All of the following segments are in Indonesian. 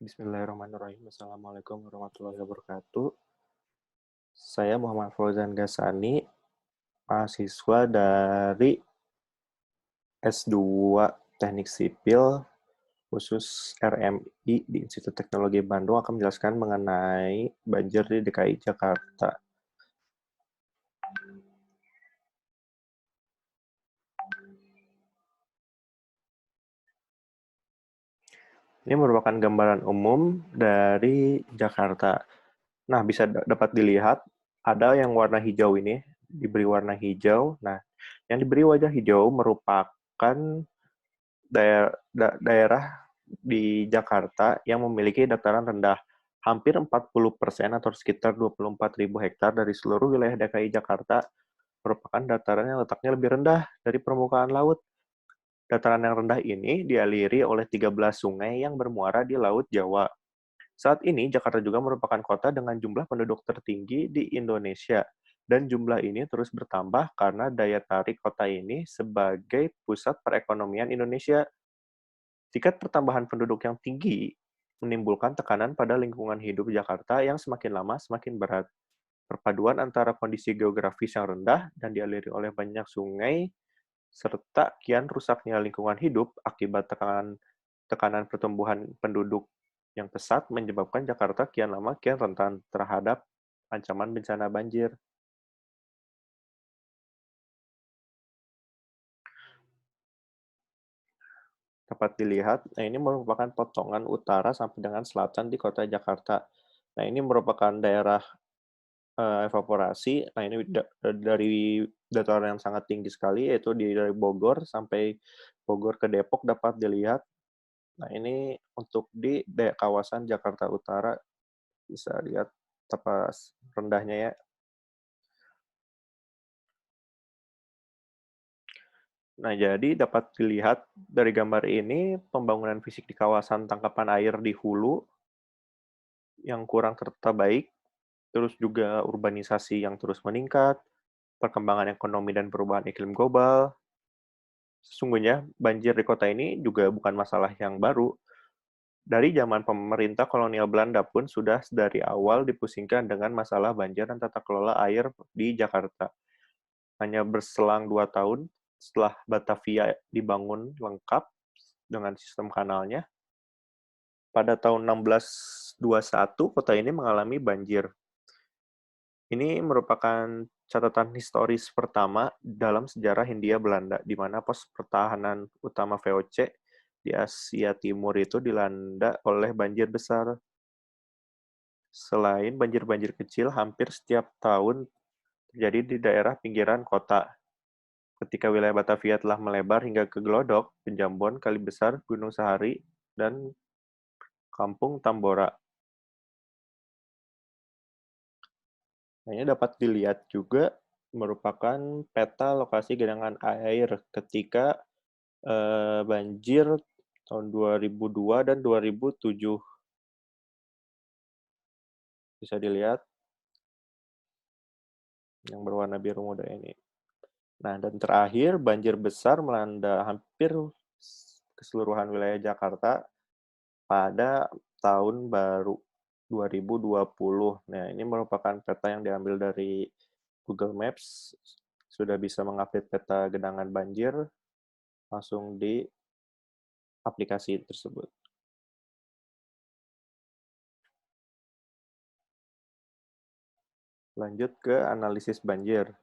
Bismillahirrahmanirrahim. Assalamualaikum warahmatullahi wabarakatuh. Saya Muhammad Fauzan Ghazani, mahasiswa dari S2 Teknik Sipil, khusus RMI di Institut Teknologi Bandung, akan menjelaskan mengenai banjir di DKI Jakarta. Ini merupakan gambaran umum dari Jakarta. Nah, bisa dapat dilihat ada yang warna hijau ini, diberi warna hijau. Nah, yang diberi wajah hijau merupakan daerah di Jakarta yang memiliki dataran rendah. Hampir 40% atau sekitar 24.000 hektar dari seluruh wilayah DKI Jakarta merupakan dataran yang letaknya lebih rendah dari permukaan laut. Dataran yang rendah ini dialiri oleh 13 sungai yang bermuara di Laut Jawa. Saat ini, Jakarta juga merupakan kota dengan jumlah penduduk tertinggi di Indonesia. Dan jumlah ini terus bertambah karena daya tarik kota ini sebagai pusat perekonomian Indonesia. Tingkat pertambahan penduduk yang tinggi menimbulkan tekanan pada lingkungan hidup Jakarta yang semakin lama semakin berat. Perpaduan antara kondisi geografis yang rendah dan dialiri oleh banyak sungai, serta kian rusaknya lingkungan hidup akibat tekanan pertumbuhan penduduk yang pesat menyebabkan Jakarta kian lama kian rentan terhadap ancaman bencana banjir. Dapat dilihat, nah ini merupakan potongan utara sampai dengan selatan di kota Jakarta. Nah, ini merupakan daerah evaporasi. Nah, ini dari dataran yang sangat tinggi sekali, yaitu dari Bogor sampai Bogor ke Depok dapat dilihat. Nah, ini untuk di kawasan Jakarta Utara, bisa lihat betapa rendahnya ya. Nah, jadi dapat dilihat dari gambar ini, pembangunan fisik di kawasan tangkapan air di hulu yang kurang tertata baik, terus juga urbanisasi yang terus meningkat, perkembangan ekonomi dan perubahan iklim global. Sesungguhnya, banjir di kota ini juga bukan masalah yang baru. Dari zaman pemerintah kolonial Belanda pun sudah dari awal dipusingkan dengan masalah banjir dan tata kelola air di Jakarta. Hanya berselang 2 tahun setelah Batavia dibangun lengkap dengan sistem kanalnya, pada tahun 1621 kota ini mengalami banjir. Ini merupakan catatan historis pertama dalam sejarah Hindia Belanda, di mana pos pertahanan utama VOC di Asia Timur itu dilanda oleh banjir besar. Selain banjir-banjir kecil, hampir setiap tahun terjadi di daerah pinggiran kota. Ketika wilayah Batavia telah melebar hingga ke Glodok, Penjambon, Kali Besar, Gunung Sahari, dan Kampung Tambora. Nah, ini dapat dilihat juga merupakan peta lokasi genangan air ketika banjir tahun 2002 dan 2007. Bisa dilihat yang berwarna biru muda ini. Nah, dan terakhir banjir besar melanda hampir keseluruhan wilayah Jakarta pada tahun baru 2020. Nah, ini merupakan peta yang diambil dari Google Maps. Sudah bisa mengupdate peta genangan banjir langsung di aplikasi tersebut. Lanjut ke analisis banjir.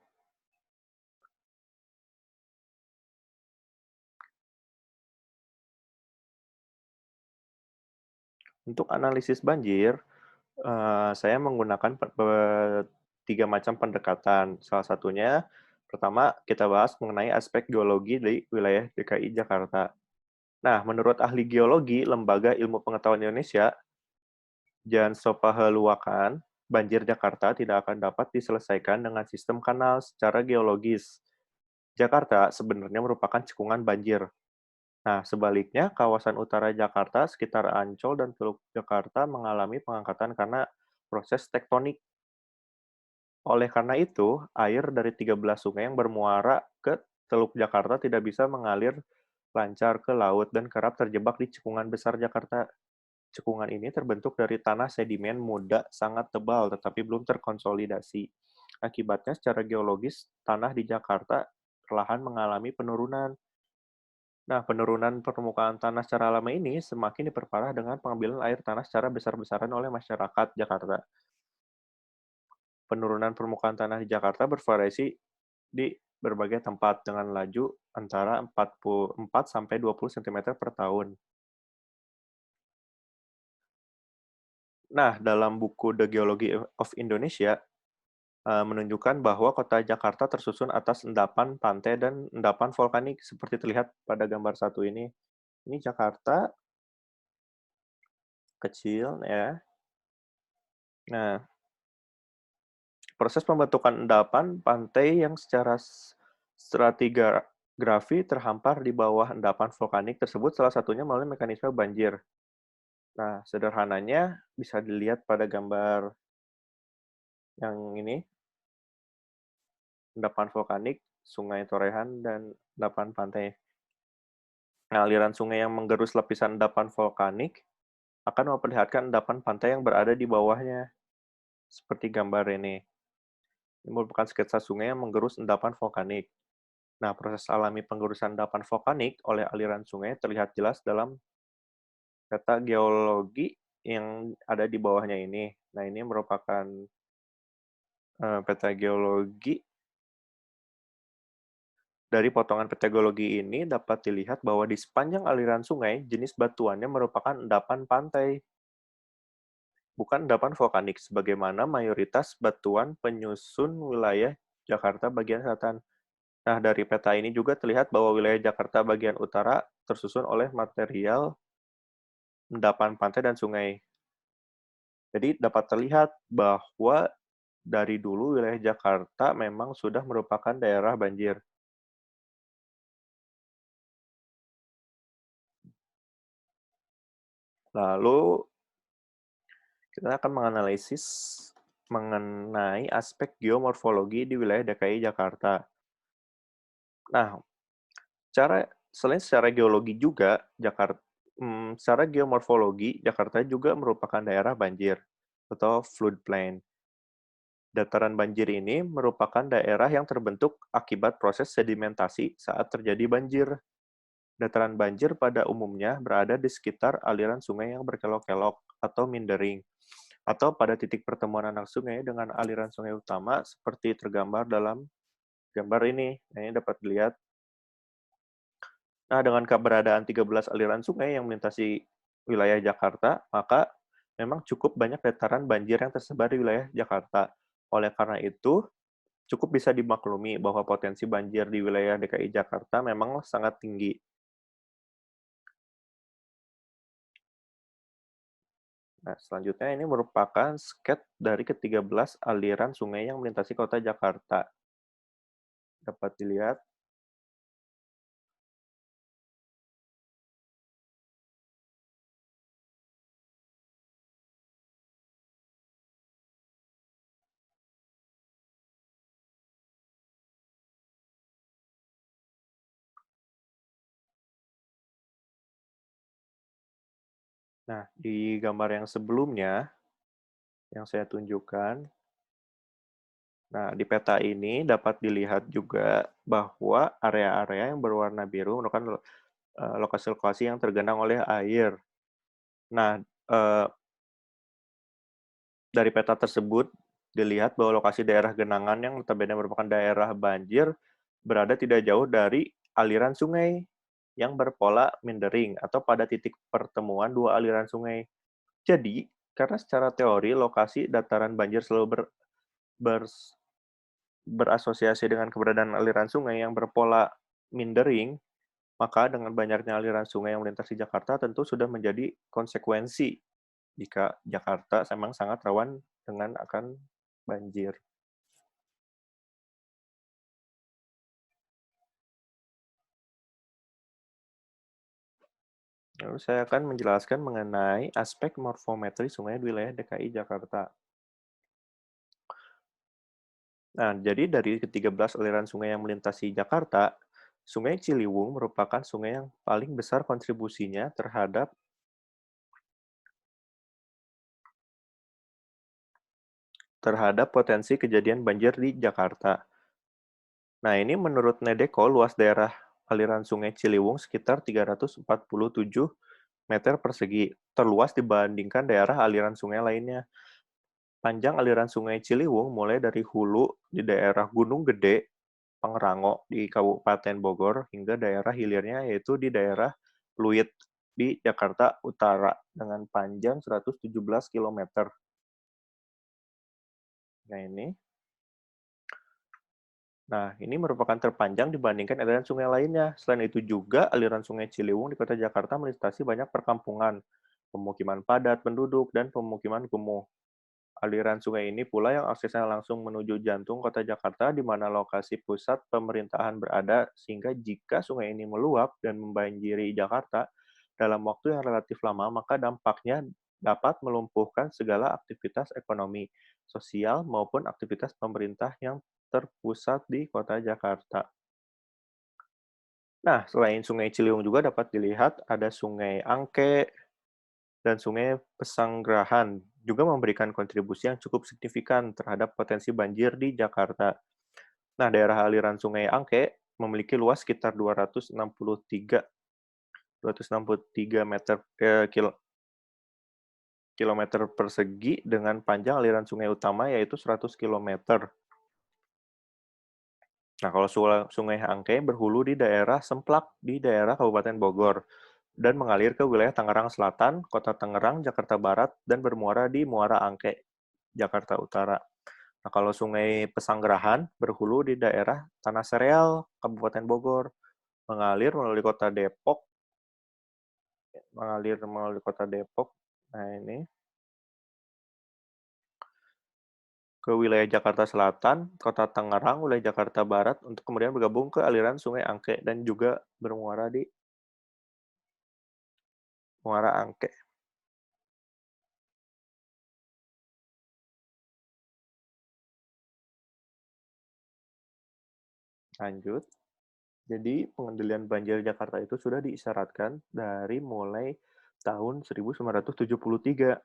Untuk analisis banjir, saya menggunakan 3 macam pendekatan. Salah satunya, pertama kita bahas mengenai aspek geologi di wilayah DKI Jakarta. Nah, menurut ahli geologi Lembaga Ilmu Pengetahuan Indonesia, Jan Sopaheluakan, banjir Jakarta tidak akan dapat diselesaikan dengan sistem kanal secara geologis. Jakarta sebenarnya merupakan cekungan banjir. Nah, sebaliknya, kawasan utara Jakarta sekitar Ancol dan Teluk Jakarta mengalami pengangkatan karena proses tektonik. Oleh karena itu, air dari 13 sungai yang bermuara ke Teluk Jakarta tidak bisa mengalir lancar ke laut dan kerap terjebak di cekungan besar Jakarta. Cekungan ini terbentuk dari tanah sedimen muda sangat tebal tetapi belum terkonsolidasi. Akibatnya secara geologis, tanah di Jakarta perlahan mengalami penurunan. Nah, penurunan permukaan tanah secara alami ini semakin diperparah dengan pengambilan air tanah secara besar-besaran oleh masyarakat Jakarta. Penurunan permukaan tanah di Jakarta bervariasi di berbagai tempat dengan laju antara 44 sampai 20 cm per tahun. Nah, dalam buku The Geology of Indonesia, menunjukkan bahwa kota Jakarta tersusun atas endapan pantai dan endapan vulkanik seperti terlihat pada gambar satu ini. Ini Jakarta kecil ya. Nah, proses pembentukan endapan pantai yang secara stratigrafi terhampar di bawah endapan vulkanik tersebut salah satunya melalui mekanisme banjir. Nah, sederhananya bisa dilihat pada gambar yang ini, endapan vulkanik, Sungai Torehan, dan endapan pantai. Nah, aliran sungai yang menggerus lapisan endapan vulkanik akan memperlihatkan endapan pantai yang berada di bawahnya, seperti gambar ini. Ini merupakan sketsa sungai yang menggerus endapan vulkanik. Nah, proses alami penggerusan endapan vulkanik oleh aliran sungai terlihat jelas dalam peta geologi yang ada di bawahnya ini. Nah, ini merupakan peta geologi. Dari potongan peta geologi ini dapat dilihat bahwa di sepanjang aliran sungai, jenis batuannya merupakan endapan pantai, bukan endapan vulkanik, sebagaimana mayoritas batuan penyusun wilayah Jakarta bagian selatan. Nah, dari peta ini juga terlihat bahwa wilayah Jakarta bagian utara tersusun oleh material endapan pantai dan sungai. Jadi dapat terlihat bahwa dari dulu wilayah Jakarta memang sudah merupakan daerah banjir. Lalu kita akan menganalisis mengenai aspek geomorfologi di wilayah DKI Jakarta. Nah, selain secara geologi juga, secara geomorfologi, Jakarta juga merupakan daerah banjir atau floodplain. Dataran banjir ini merupakan daerah yang terbentuk akibat proses sedimentasi saat terjadi banjir. Dataran banjir pada umumnya berada di sekitar aliran sungai yang berkelok-kelok atau mindering, atau pada titik pertemuan anak sungai dengan aliran sungai utama seperti tergambar dalam gambar ini. Nah, ini dapat dilihat. Nah, dengan keberadaan 13 aliran sungai yang melintasi wilayah Jakarta, maka memang cukup banyak dataran banjir yang tersebar di wilayah Jakarta. Oleh karena itu, cukup bisa dimaklumi bahwa potensi banjir di wilayah DKI Jakarta memang sangat tinggi. Nah, selanjutnya ini merupakan sket dari ke-13 aliran sungai yang melintasi kota Jakarta. Dapat dilihat. Nah, di gambar yang sebelumnya, yang saya tunjukkan, nah, di peta ini dapat dilihat juga bahwa area-area yang berwarna biru merupakan lokasi-lokasi yang tergenang oleh air. Nah, eh, dari peta tersebut dilihat bahwa lokasi daerah genangan yang notabene merupakan daerah banjir berada tidak jauh dari aliran sungai yang berpola mindering atau pada titik pertemuan dua aliran sungai. Jadi, karena secara teori lokasi dataran banjir selalu ber- berasosiasi dengan keberadaan aliran sungai yang berpola mindering, maka dengan banyaknya aliran sungai yang melintasi Jakarta tentu sudah menjadi konsekuensi jika Jakarta memang sangat rawan dengan akan banjir. Lalu saya akan menjelaskan mengenai aspek morfometri sungai di wilayah DKI Jakarta. Nah, jadi dari ke-13 aliran sungai yang melintasi Jakarta, Sungai Ciliwung merupakan sungai yang paling besar kontribusinya terhadap terhadap potensi kejadian banjir di Jakarta. Nah, ini menurut Nedeko, luas daerah aliran Sungai Ciliwung sekitar 347 meter persegi, terluas dibandingkan daerah aliran sungai lainnya. Panjang aliran Sungai Ciliwung mulai dari hulu di daerah Gunung Gede, Pangrango di Kabupaten Bogor, hingga daerah hilirnya yaitu di daerah Pluit di Jakarta Utara dengan panjang 117 km. Nah, ini merupakan terpanjang dibandingkan aliran sungai lainnya. Selain itu juga, aliran Sungai Ciliwung di kota Jakarta melintasi banyak perkampungan, pemukiman padat penduduk, dan pemukiman kumuh. Aliran sungai ini pula yang aksesnya langsung menuju jantung kota Jakarta, di mana lokasi pusat pemerintahan berada, sehingga jika sungai ini meluap dan membanjiri Jakarta dalam waktu yang relatif lama, maka dampaknya dapat melumpuhkan segala aktivitas ekonomi, sosial, maupun aktivitas pemerintah yang terpusat di kota Jakarta. Nah, selain Sungai Ciliwung juga dapat dilihat ada Sungai Angke dan Sungai Pesanggerahan juga memberikan kontribusi yang cukup signifikan terhadap potensi banjir di Jakarta. Nah, daerah aliran Sungai Angke memiliki luas sekitar 263 kilometer persegi dengan panjang aliran sungai utama yaitu 100 kilometer. Nah, kalau Sungai Angke berhulu di daerah Semplak di daerah Kabupaten Bogor dan mengalir ke wilayah Tangerang Selatan, Kota Tangerang, Jakarta Barat, dan bermuara di Muara Angke, Jakarta Utara. Nah, kalau Sungai Pesanggerahan berhulu di daerah Tanah Sereal, Kabupaten Bogor, mengalir melalui Kota Depok, mengalir melalui Kota Depok. Nah, ini ke wilayah Jakarta Selatan, Kota Tangerang, wilayah Jakarta Barat, untuk kemudian bergabung ke aliran Sungai Angke dan juga bermuara di Muara Angke. Lanjut. Jadi, pengendalian banjir Jakarta itu sudah diisyaratkan dari mulai tahun 1973.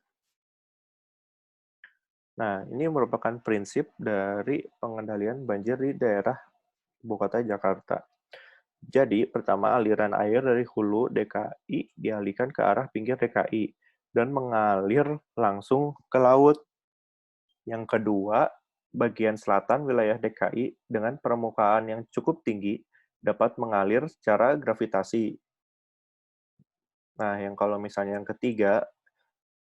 Nah, ini merupakan prinsip dari pengendalian banjir di daerah ibu kota Jakarta. Jadi, pertama, aliran air dari hulu DKI dialihkan ke arah pinggir DKI dan mengalir langsung ke laut. Yang kedua, bagian selatan wilayah DKI dengan permukaan yang cukup tinggi dapat mengalir secara gravitasi. Nah, yang kalau misalnya yang ketiga,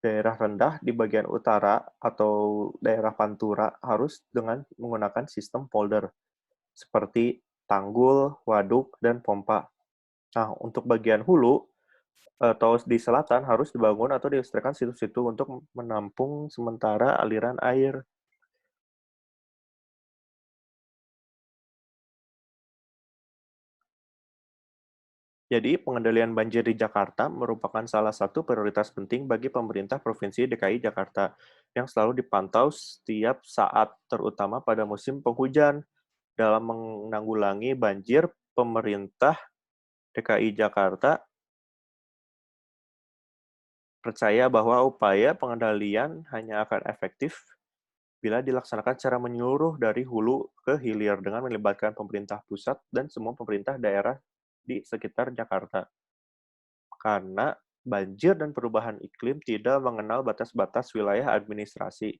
daerah rendah di bagian utara atau daerah pantura harus dengan menggunakan sistem polder, seperti tanggul, waduk, dan pompa. Nah, untuk bagian hulu atau di selatan harus dibangun atau dilestarikan situ-situ untuk menampung sementara aliran air. Jadi, pengendalian banjir di Jakarta merupakan salah satu prioritas penting bagi pemerintah Provinsi DKI Jakarta yang selalu dipantau setiap saat, terutama pada musim penghujan. Dalam menanggulangi banjir, pemerintah DKI Jakarta percaya bahwa upaya pengendalian hanya akan efektif bila dilaksanakan secara menyeluruh dari hulu ke hilir dengan melibatkan pemerintah pusat dan semua pemerintah daerah di sekitar Jakarta. Karena banjir dan perubahan iklim tidak mengenal batas-batas wilayah administrasi.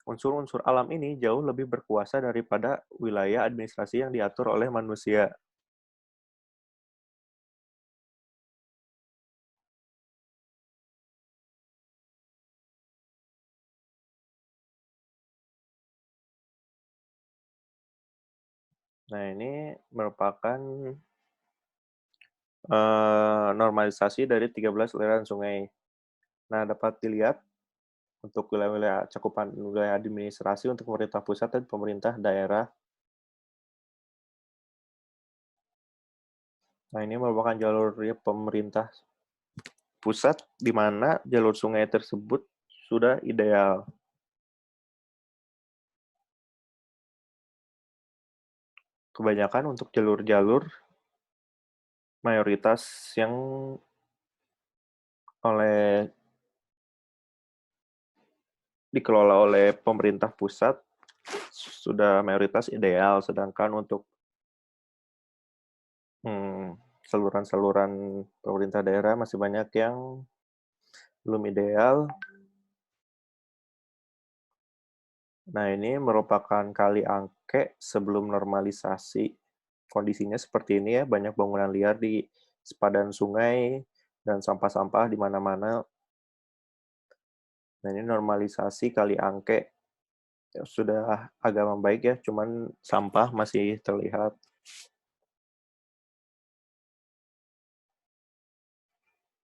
Unsur-unsur alam ini jauh lebih berkuasa daripada wilayah administrasi yang diatur oleh manusia. Nah, ini merupakan normalisasi dari 13 aliran sungai. Nah, dapat dilihat untuk wilayah-wilayah cakupan wilayah administrasi untuk pemerintah pusat dan pemerintah daerah. Nah, ini merupakan jalur pemerintah pusat di mana jalur sungai tersebut sudah ideal. Kebanyakan untuk jalur-jalur mayoritas yang oleh dikelola oleh pemerintah pusat sudah mayoritas ideal, sedangkan untuk saluran-saluran pemerintah daerah masih banyak yang belum ideal. Nah, ini merupakan kali angke sebelum normalisasi. Kondisinya seperti ini ya, banyak bangunan liar di sepadan sungai dan sampah-sampah di mana-mana. Nah, ini normalisasi kali angke ya, sudah agak membaik ya, cuman sampah masih terlihat.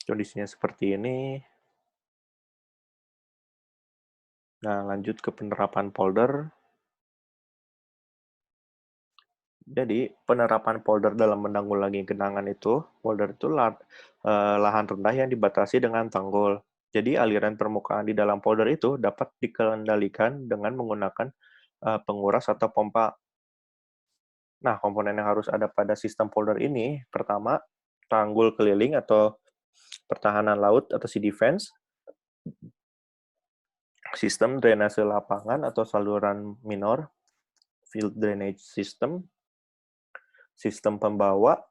Kondisinya seperti ini. Nah, lanjut ke penerapan polder. Jadi, penerapan polder dalam menanggulangi genangan itu, polder itu lahan rendah yang dibatasi dengan tanggul. Jadi, aliran permukaan di dalam polder itu dapat dikendalikan dengan menggunakan penguras atau pompa. Nah, komponen yang harus ada pada sistem polder ini, pertama, tanggul keliling atau pertahanan laut atau sea defense, sistem drainase lapangan atau saluran minor, field drainage system, sistem pembawa,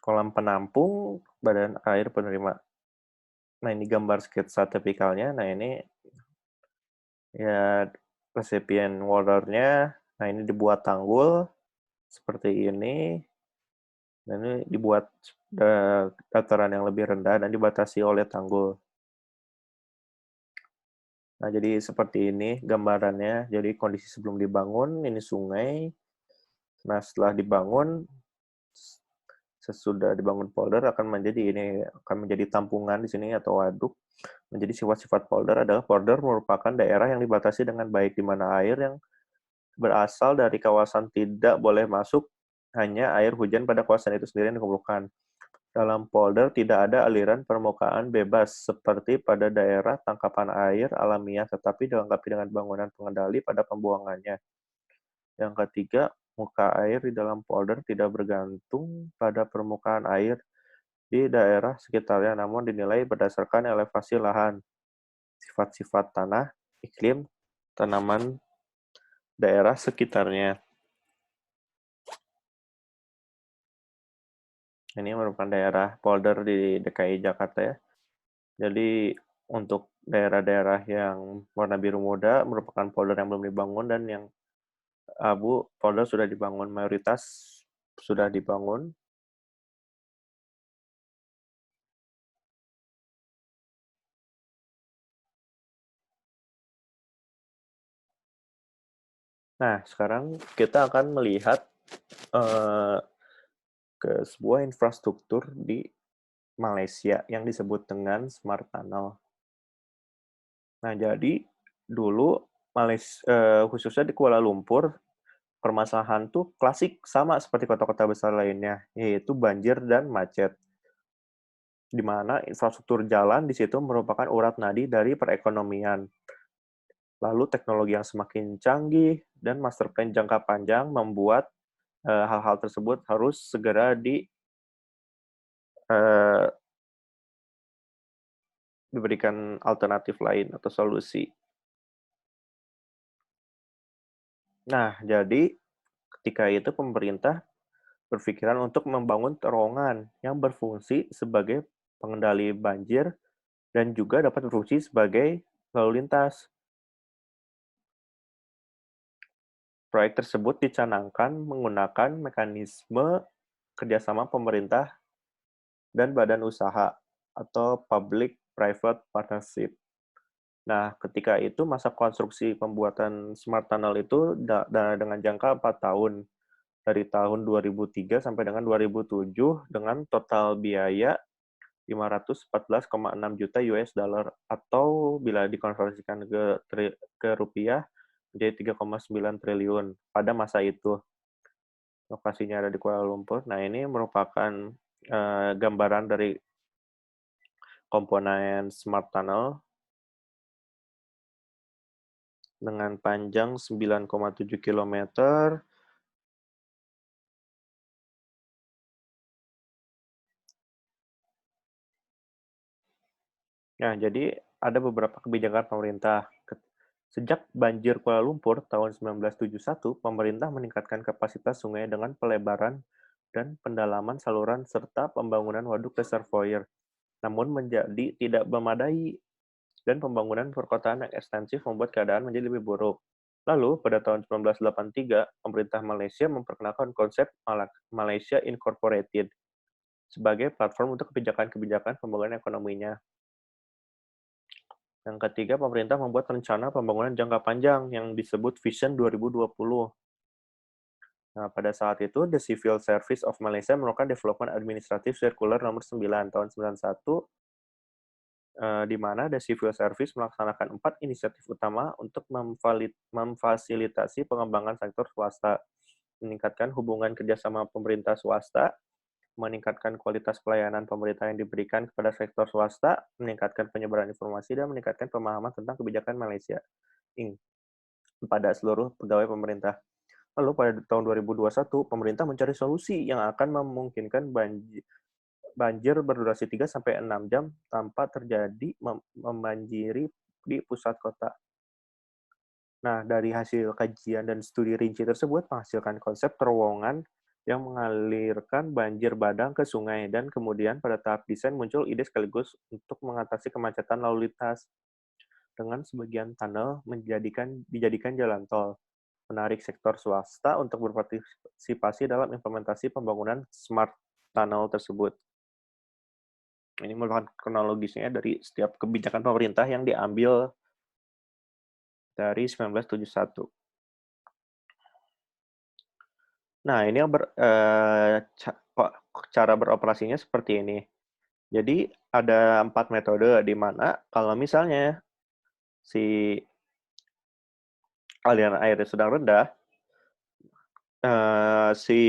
kolam penampung, badan air penerima. Nah, ini gambar sketsa tipikalnya. Nah, ini ya recipient water-nya. Nah, ini dibuat tanggul seperti ini. Dan ini dibuat dataran yang lebih rendah dan dibatasi oleh tanggul. Nah, jadi seperti ini gambarannya. Jadi kondisi sebelum dibangun, ini sungai. Nah, setelah dibangun, sesudah dibangun polder akan menjadi tampungan di sini atau waduk. Menjadi sifat-sifat polder adalah polder merupakan daerah yang dibatasi dengan baik di mana air yang berasal dari kawasan tidak boleh masuk, hanya air hujan pada kawasan itu sendiri yang dikumpulkan. Dalam polder tidak ada aliran permukaan bebas seperti pada daerah tangkapan air alamiah, tetapi dilengkapi dengan bangunan pengendali pada pembuangannya. Yang ketiga, muka air di dalam polder tidak bergantung pada permukaan air di daerah sekitarnya, namun dinilai berdasarkan elevasi lahan, sifat-sifat tanah, iklim, tanaman daerah sekitarnya. Ini merupakan daerah polder di DKI Jakarta ya. Jadi untuk daerah-daerah yang warna biru muda merupakan polder yang belum dibangun, dan yang abu polder sudah dibangun, mayoritas sudah dibangun. Nah, sekarang kita akan melihat eh, ke sebuah infrastruktur di Malaysia yang disebut dengan Smart Tunnel. Nah, jadi dulu khususnya di Kuala Lumpur, permasalahan tuh klasik sama seperti kota-kota besar lainnya, yaitu banjir dan macet. Di mana infrastruktur jalan di situ merupakan urat nadi dari perekonomian. Lalu teknologi yang semakin canggih dan master plan jangka panjang membuat hal-hal tersebut harus segera eh, diberikan alternatif lain atau solusi. Nah, jadi ketika itu pemerintah berpikiran untuk membangun terowongan yang berfungsi sebagai pengendali banjir dan juga dapat berfungsi sebagai lalu lintas. Proyek tersebut dicanangkan menggunakan mekanisme kerjasama pemerintah dan badan usaha atau public-private partnership. Nah, ketika itu masa konstruksi pembuatan Smart Tunnel itu dengan jangka 4 tahun, dari tahun 2003 sampai dengan 2007 dengan total biaya 514,6 juta US dollar, atau bila dikonversikan ke rupiah menjadi 3,9 triliun pada masa itu. Lokasinya ada di Kuala Lumpur. Nah, ini merupakan gambaran dari komponen Smart Tunnel dengan panjang 9,7 kilometer. Nah, jadi ada beberapa kebijakan pemerintah. Sejak banjir Kuala Lumpur tahun 1971, pemerintah meningkatkan kapasitas sungai dengan pelebaran dan pendalaman saluran serta pembangunan waduk reservoir. Namun menjadi tidak memadai dan pembangunan perkotaan yang ekstensif membuat keadaan menjadi lebih buruk. Lalu, pada tahun 1983, pemerintah Malaysia memperkenalkan konsep Malaysia Incorporated sebagai platform untuk kebijakan-kebijakan pembangunan ekonominya. Yang ketiga, pemerintah membuat rencana pembangunan jangka panjang yang disebut Vision 2020. Nah, pada saat itu, The Civil Service of Malaysia melakukan Development Administrative Circular nomor 9 tahun 91, di mana The Civil Service melaksanakan 4 inisiatif utama untuk memfasilitasi pengembangan sektor swasta, meningkatkan hubungan kerjasama pemerintah swasta, meningkatkan kualitas pelayanan pemerintah yang diberikan kepada sektor swasta, meningkatkan penyebaran informasi, dan meningkatkan pemahaman tentang kebijakan Malaysia pada seluruh pegawai pemerintah. Lalu pada tahun 2021, pemerintah mencari solusi yang akan memungkinkan banjir berdurasi 3-6 jam tanpa terjadi membanjiri di pusat kota. Nah, dari hasil kajian dan studi rinci tersebut menghasilkan konsep terowongan yang mengalirkan banjir bandang ke sungai, dan kemudian pada tahap desain muncul ide sekaligus untuk mengatasi kemacetan lalu lintas dengan sebagian tunnel dijadikan jalan tol, menarik sektor swasta untuk berpartisipasi dalam implementasi pembangunan smart tunnel tersebut. Ini merupakan kronologisnya dari setiap kebijakan pemerintah yang diambil dari 1971. Nah, ini yang cara beroperasinya seperti ini. Jadi ada 4 metode, di mana kalau misalnya si aliran airnya sedang rendah, si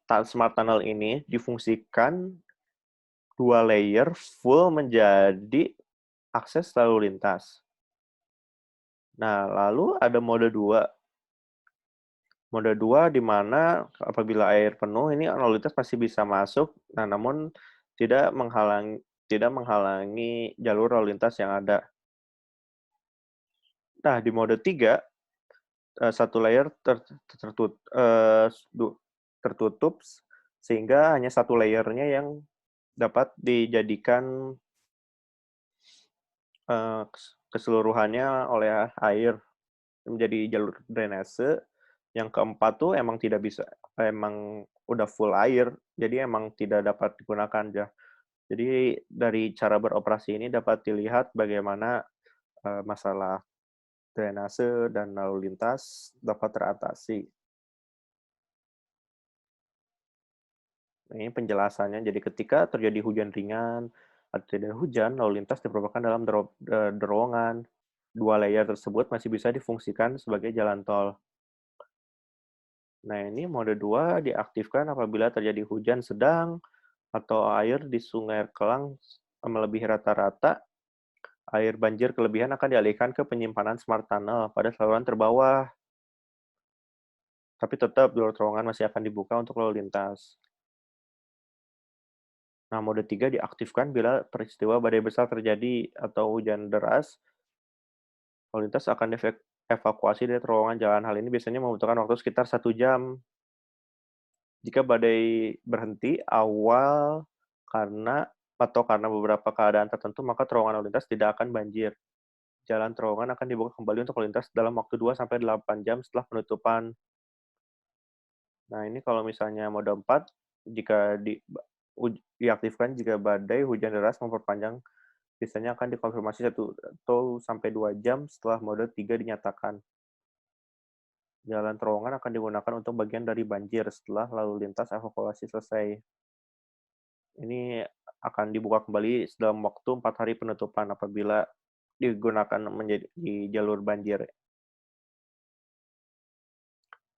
smart tunnel ini difungsikan 2 layer full menjadi akses lalu lintas. Nah, lalu ada mode 2. Mode 2 di mana apabila air penuh ini lalu lintas masih bisa masuk, nah namun tidak menghalangi jalur lalu lintas yang ada. Nah, di mode 3, satu layer tertutup sehingga hanya satu layernya yang dapat dijadikan keseluruhannya oleh air menjadi jalur drainase. Yang keempat tuh emang udah full air, jadi emang tidak dapat digunakan ya. Jadi dari cara beroperasi ini dapat dilihat bagaimana masalah drainase dan lalu lintas dapat teratasi. Ini penjelasannya. Jadi ketika terjadi hujan ringan atau tidak hujan, lalu lintas diperlukan dalam terowongan. 2 layer tersebut masih bisa difungsikan sebagai jalan tol. Nah, ini mode 2 diaktifkan apabila terjadi hujan sedang atau air di Sungai Kelang melebihi rata-rata. Air banjir kelebihan akan dialihkan ke penyimpanan smart tunnel pada saluran terbawah. Tapi tetap jalur terowongan masih akan dibuka untuk lalu lintas. Nah, mode 3 diaktifkan bila peristiwa badai besar terjadi atau hujan deras, lalu lintas akan evakuasi dari terowongan jalan. Hal ini biasanya membutuhkan waktu sekitar 1 jam. Jika badai berhenti awal karena beberapa keadaan tertentu, maka terowongan lalu lintas tidak akan banjir. Jalan terowongan akan dibuka kembali untuk lalu lintas dalam waktu 2-8 jam setelah penutupan. Nah, ini kalau misalnya mode 4, jika diaktifkan jika badai hujan deras memperpanjang, biasanya akan dikonfirmasi 1-2 jam setelah mode 3 dinyatakan. Jalan terowongan akan digunakan untuk bagian dari banjir setelah lalu lintas evakuasi selesai. Ini akan dibuka kembali dalam waktu 4 hari penutupan apabila digunakan menjadi di jalur banjir.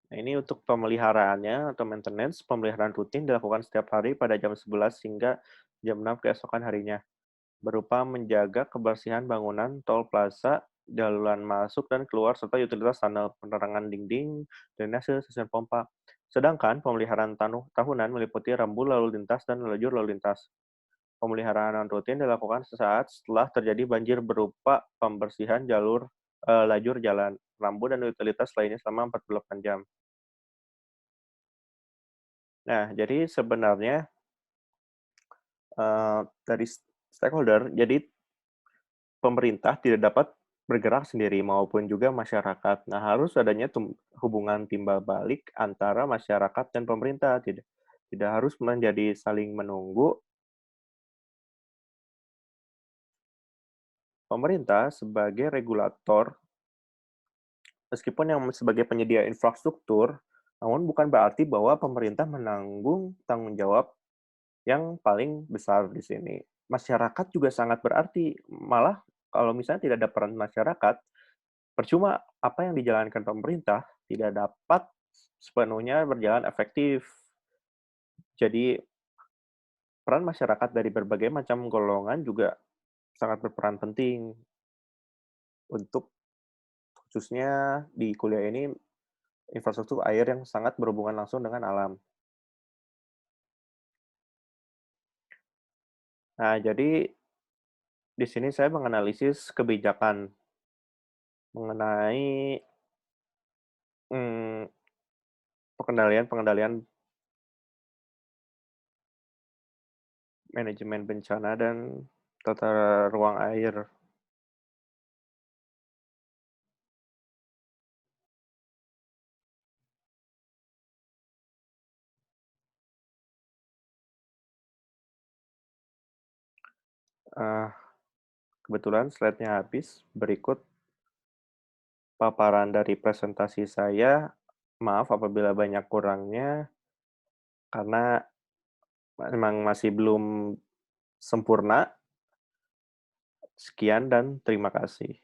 Nah, ini untuk pemeliharaannya atau maintenance, pemeliharaan rutin dilakukan setiap hari pada jam 11 hingga jam 6 keesokan harinya, berupa menjaga kebersihan bangunan, tol plaza, jalan masuk dan keluar, serta utilitas tunnel, penerangan dinding, drainase, stasiun pompa. Sedangkan pemeliharaan tahunan meliputi rambu lalu lintas dan lajur lalu lintas. Pemeliharaan non-rutin dilakukan sesaat setelah terjadi banjir berupa pembersihan lajur jalan, rambu, dan utilitas lainnya selama 48 jam. Nah, jadi sebenarnya, dari stakeholder, jadi pemerintah tidak dapat bergerak sendiri maupun juga masyarakat. Nah, harus adanya hubungan timbal balik antara masyarakat dan pemerintah, tidak tidak harus menjadi saling menunggu. Pemerintah sebagai regulator, meskipun yang sebagai penyedia infrastruktur, namun bukan berarti bahwa pemerintah menanggung tanggung jawab yang paling besar di sini. Masyarakat juga sangat berarti, malah kalau misalnya tidak ada peran masyarakat, percuma apa yang dijalankan pemerintah tidak dapat sepenuhnya berjalan efektif. Jadi, peran masyarakat dari berbagai macam golongan juga sangat berperan penting untuk khususnya di kuliah ini infrastruktur air yang sangat berhubungan langsung dengan alam. Nah, jadi di sini saya menganalisis kebijakan mengenai, mmm, pengendalian-pengendalian manajemen bencana dan tata ruang air. Eee, Kebetulan slide-nya habis, berikut paparan dari presentasi saya. Maaf apabila banyak kurangnya, karena memang masih belum sempurna. Sekian dan terima kasih.